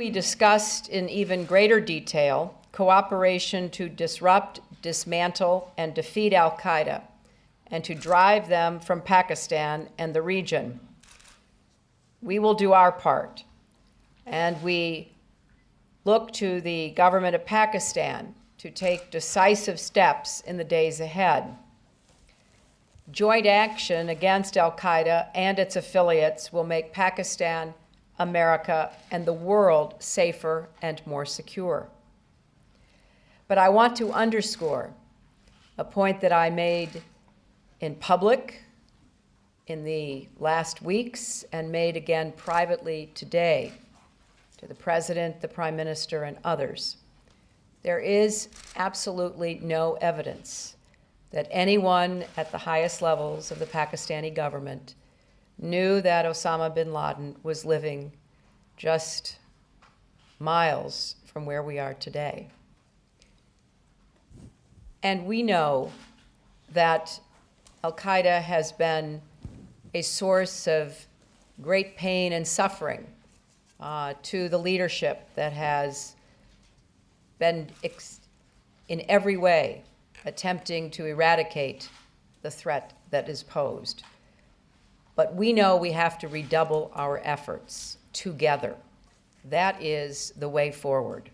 We discussed in even greater detail cooperation to disrupt, dismantle, and defeat al-Qaeda, and to drive them from Pakistan and the region. We will do our part, and we look to the government of Pakistan to take decisive steps in the days ahead. Joint action against al-Qaeda and its affiliates will make Pakistan, America, and the world safer and more secure. But I want to underscore a point that I made in public in the last weeks and made again privately today to the President, the Prime Minister, and others. There is absolutely no evidence that anyone at the highest levels of the Pakistani government knew that Osama bin Laden was living just miles from where we are today. And we know that al-Qaeda has been a source of great pain and suffering to the leadership that has been in every way attempting to eradicate the threat that is posed. But we know we have to redouble our efforts together. That is the way forward.